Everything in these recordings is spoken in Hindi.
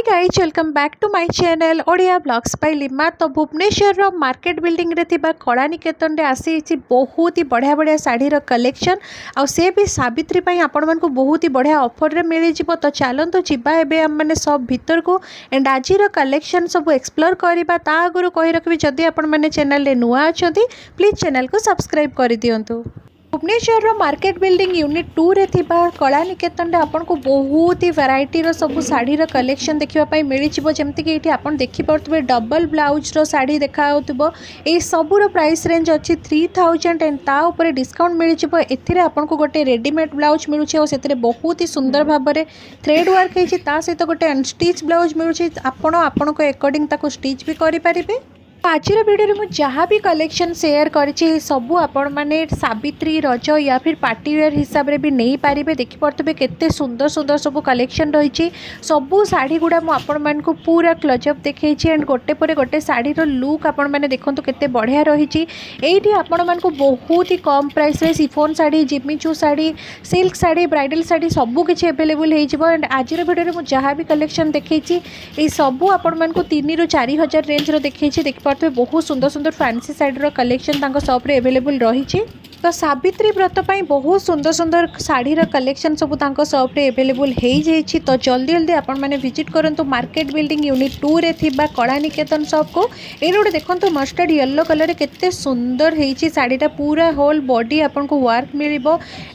Guys welcome back to my channel Odia blogs by Lima. तो भुवनेश्वर मार्केट बिल्डिंग रे थिबा कला निकेतन रे आसी बहुत ही बढ़िया बढ़िया साड़ी कलेक्शन आ से भी सावित्री पई आपण मन को बहुत ही बढ़िया ऑफर रे मिल जिवो। तो चलंतु जिबा एबे हम माने सब भीतर को एंड आजिर कलेक्शन सब एक्सप्लोर करबा। ता आगु कहि रखबी जदि आपण माने चैनल रे नुआ अछंती प्लीज चैनल को सब्सक्राइब कर दियंतु। भुवनेश्वर मार्केट बिल्डिंग यूनिट 2 रे थिबा कला निकेतन रे आपन को बहुत ही वैरायटी रो सब साड़ी रो कलेक्शन देखिबा पई मिली जिवो। जेमति कि एठी आपन देखि परतबे डबल ब्लाउज रो साड़ी देखा होतबो। ए सब रो प्राइस रेंज अछि 3000 एंड ता ऊपर डिस्काउंट मिली जिवो। एथिरे आपन को गोटे रेडीमेड ब्लाउज मिलुछि और सेतरे बहुत ही सुंदर भाबरे थ्रेड वर्क हेछि। ता सहित गोटे अनस्टिच ब्लाउज मिलुछि। आपन को अकॉर्डिंग ताको स्टिच भी करि परिबे। आज वीडियो में जहाँ भी कलेक्शन शेयर करी सबू आपण मैंने सावित्री रज या फिर पार्टी वेयर हिसाब से भी नहीं पारे। देखिपे केते सुंदर सुंदर सब कलेक्शन रही सबू शाढ़ी गुड़ा मुझे पूरा क्लोजअप देखी एंड गोटे पर गोटे शाढ़ी लुक आपण मैंने देखो केते बढ़िया रही। आपण मन को बहुत ही कम प्राइस रे chiffon sari Jimmy Choo sari silk sari bridal sari सबू किसी एवेलेबल हो। एंड आज वीडियो में जहाँ भी कलेक्शन देखी सबू आपण मन को 3 ରୁ 4 हज़ार रेंज देखी। तो बहुत सुंदर सुंदर फैंसी साड़ी कलेक्शन शॉप रे अवेलेबल रही। तो सावित्री व्रत पर बहुत सुंदर सुंदर शाढ़ी कलेक्शन सब शॉप रे अवेलेबल हो जाइए। तो जल्दी जल्दी आपण मैंने विजिट करूँ मार्केट बिल्डिंग यूनिट 2 रे थिबा कला निकेतन शॉप को। ये गोटे देखो मस्टर्ड येलो कलर केते सुंदर होती शाढ़ीटा पूरा होल बॉडी आपन को वर्क मिल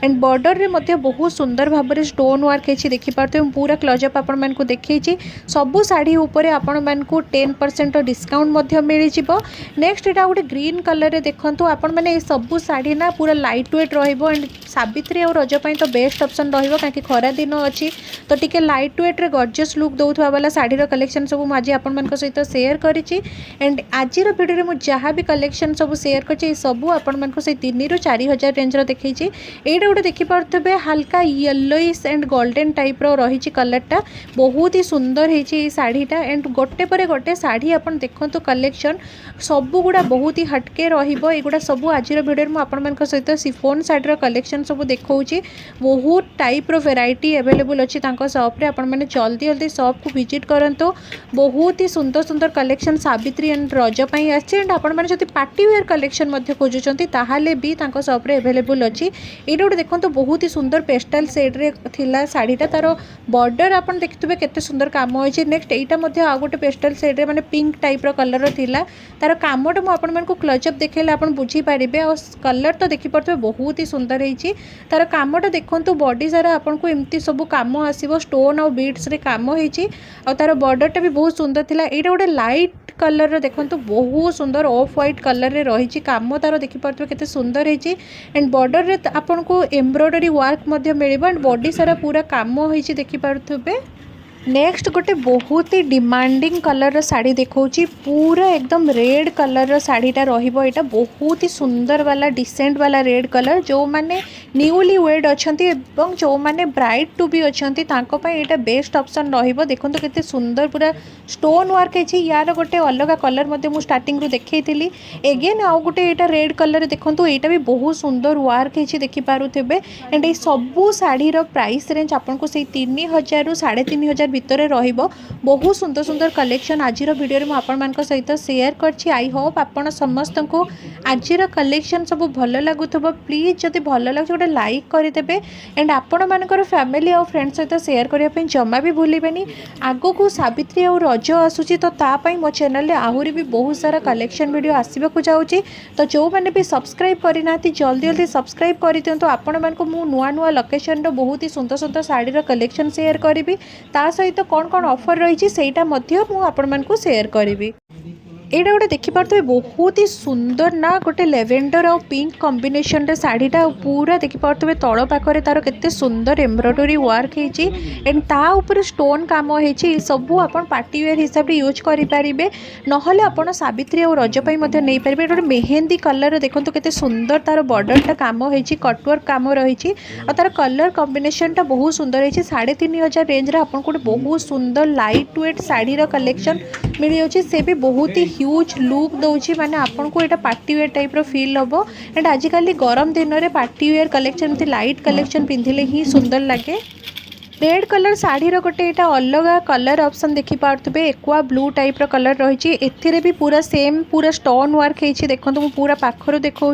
एंड बॉर्डर रे मध्य बहुत सुंदर भाव में स्टोन वर्क है। देखिपे पूरा क्लोजअप आपण मन को देखी सबू शाढ़ी उपर आपण मन को 10% डिस्काउंट मिल जाव। नेक्स्ट एटा गोटे ग्रीन कलर रे देखंतु आपण माने सबू शाढ़ी ना पूरा लाइट वेट रहिबो एंड सावित्री और रज पई तो बेस्ट ऑप्शन रहिबो काकि खरा दिन अछि। तो टिके लाइट वेट रे गॉर्जियस लुक दउथवा वाला शाढ़ी रो कलेक्शन सब मु आज आपण मन को सहित शेयर करिछि। एंड आज रो वीडियो रे मु जहाँ भी कलेक्शन सब शेयर करछि सबू आपण मन को से 3 ରୁ 4 हज़ार रेंज रो देखैछि। एटा गोटे देखि परथबे हल्का येलोइश एंड गोल्डन टाइप रो रहिछि कलरटा बहुत ही सुंदर हेछि शाढ़ीटा। एंड गोटे पर गोटे शाढ़ी आपण देखंतु कलेक्शन सबू गुड़ा बहुत ही हटके रहिबो। एगुड़ा सब आज वीडियो में आपण मन सहित सिफोन शाढ़ी कलेक्शन सब देखौछि। बहुत टाइप रो वेराइटी अवेलेबल अच्छी शॉप रे। आपण मैंने जल्दी जल्दी शॉप को विजिट करंतु। बहुत ही सुंदर सुंदर कलेक्शन सावित्री एंड रज पई आछि। एंड आपण मैंने जति पार्टी वेयर कलेक्शन मध्ये खोजुचंती ताहाले भी तांको शॉप रे अवेलेबल अच्छी। एटा गोटे देखंतु बहुत ही सुंदर पेस्टल शेड रे थिला शाढ़ीटा तार बॉर्डर आपण देखितबे केते सुंदर काम होइछि। नेक्स्ट एटा मध्ये आ गोटे पेस्टल शेड रे माने पिंक टाइप रो कलर रो थिला तार कामटा मुझे क्लोजअप देखेले आप बुझीपारे। और कलर तो देखिपे बहुत ही सुंदर होती तार कामटा देखो बॉडी सारा आपन को एमती सब कम आसो स्टोन और बीड्स रे काम होती और तार बॉर्डरटा भी बहुत सुंदर थिला। एटा गोटे लाइट कलर देखो बहुत सुंदर ऑफ व्हाइट कलर रे रही काम तार देखिपे केते सुंदर होती। एंड बॉर्डर रे आपन को embroidery work mill and body सारा पूरा काम होती देखिपे। नेक्स्ट गोटे बहुत ही डिमांडिंग कलर साड़ी देखौछि पूरा एकदम रेड कलर साड़ीटा रहिबो। एटा बहुत ही सुंदर वाला डिसेंट वाला रेड कलर जो माने न्यूली वेड अछंती एवं जो माने ब्राइड टू भी अछंती तांको पई एटा बेस्ट ऑप्शन रहिबो। देखंतु केते सुंदर पूरा स्टोन वर्क है। यार गोटे अलग कलर मते मु स्टार्टिंग रु देखैतिली एगेन आ गोटे एटा रेड कलर देखंतु एटा भी बहुत सुंदर वर्क है देखि पारुथबे। एंड ए सबु साड़ी रो प्राइस रेंज आपन को से 3000 ରୁ 3500 भितर रहिबो। बहुत सुंदर सुंदर कलेक्शन आज वीडियो में आपण मान सहित शेयर करछि। आई होप आपण समस्त को आज कलेक्शन सब भल लगुथबो। प्लीज जदि भल लगे गोटे लाइक करदेवे एंड आपण मानकर फैमिली और फ्रेंड्स सहित शेयर करने जमा भी भूलिबेनी। आगो को सावित्री और रज आसूची तो तापाई मो चैनल रे आहुरी भी बहुत सारा कलेक्शन वीडियो आसबाकू जाऊँगी। तो जो मैंने भी सब्सक्राइब करना जल्दी जल्दी सब्सक्राइब कर दिंतु। आपण मान को मु नुआ नुआ लोकेशन बहुत ही सुंदर सुंदर साड़ी कलेक्शन शेयर करी ता सहित कौन कौन ऑफर रही सेटा मध्य मु आपण मन को शेयर करी। एटा गोटे देखिपे बहुत ही सुंदर ना गोटे लेवेंडर और पिंक कॉम्बिनेशन रे साड़ीटा पूरा देखिपे तल पाखरे तार केते सुंदर एम्ब्रॉयडरी वर्क होती एंड ता ऊपर स्टोन काम होती सबू आपण पार्टी वेयर हिसाब से यूज करें नहले आपण सावित्री और रज पई मध्य नहीं पारे। गोटे मेहंदी कलर देखो केते सुंदर तार बॉर्डरटा काम होती कटवर्क काम रही और तार कलर कॉम्बिनेशनटा बहुत सुंदर होती। 3500 रेंज रे आपण को बहुत सुंदर लाइट वेट साड़ी कलेक्शन मिल जाऊँगी। से भी बहुत ही ह्यूज लुक दौची माने आपन को एटा पार्टी वेयर टाइप रो फील हबो। एंड आजिकल गरम दिन रे party wear collection light collection पिंधिले ही सुंदर लगे। रेड कलर शाढ़ीर गोटे यहाँ अलग कलर ऑप्शन देखी पार्थे एक्वा ब्लू टाइप रो कलर रही एथिरे भी पूरा सेम पूरा स्टोन वर्क होती देखो मुझे पूरा पाखर देखा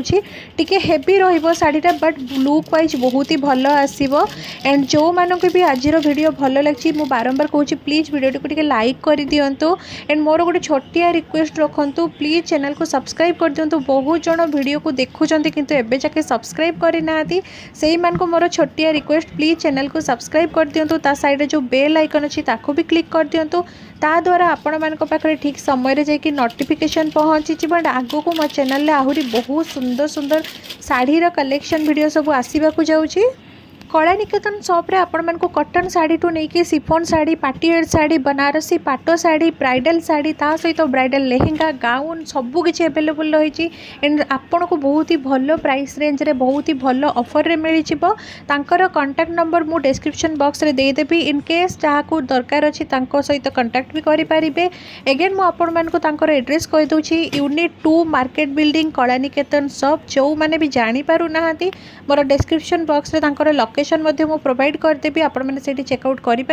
टिके हेवी रहिबो शाढ़ीटा बट लुक वाइज बहुत ही भल आसीबो। एंड जो मानक भी आज वीडियो भल लगी मुझे बारंबार कहूँ प्लीज वीडियो को लाइक कर दिंतु। एंड मोर गोटे छोटिया रिक्वेस्ट रखु प्लीज चैनल को सब्सक्राइब कर दिंतु। बहुत जन वीडियो को देखुंत किंतु एबे जाके सब्सक्राइब करना से मोर छोटिया रिक्वेस्ट प्लीज चैनल को सब्सक्राइब कर दिंतु। ता साइड जो बेल आइकन अच्छी ताको भी क्लिक कर दिंतु ता द्वारा आपण मानक पाखरे ठीक समय जाकि नोटिफिकेशन पहुँची बट आगो को मो चैनल आहरी बहुत सुंदर सुंदर शाढ़ीर कलेक्शन वीडियो सब आसवाक जाऊँगी। कलानिकेतन सॉप रे आपण मानक कॉटन साड़ी टू नहीं सिफोन साड़ी पार्टीवेयर साड़ी बनारसी पाटो साड़ी ब्राइडल साड़ी ता सहित ब्राइडल लेहेंगा गाउन सबू किसी अवेलेबल रही। एंड आपन को बहुत ही भल प्राइस रेंज रे बहुत ही भल ऑफर रे मिल तांकर कांटेक्ट नंबर मु डिस्क्रिप्शन बॉक्स रे दे देबी इन केस जहाँ दरकार अच्छी सहित कांटेक्ट भी करें। एगेन मु आपण मानक तांकर एड्रेस कहि दउछि यूनिट 2 मार्केट बिल्डिंग कलानिकेतन सॉप। जो माने भी जानी पारु नाहांती मोर डिस्क्रिप्शन बॉक्स रे तांकर लोकेशन मु प्रोवाइड करदेवी आपण मैंने चेकआउट करें।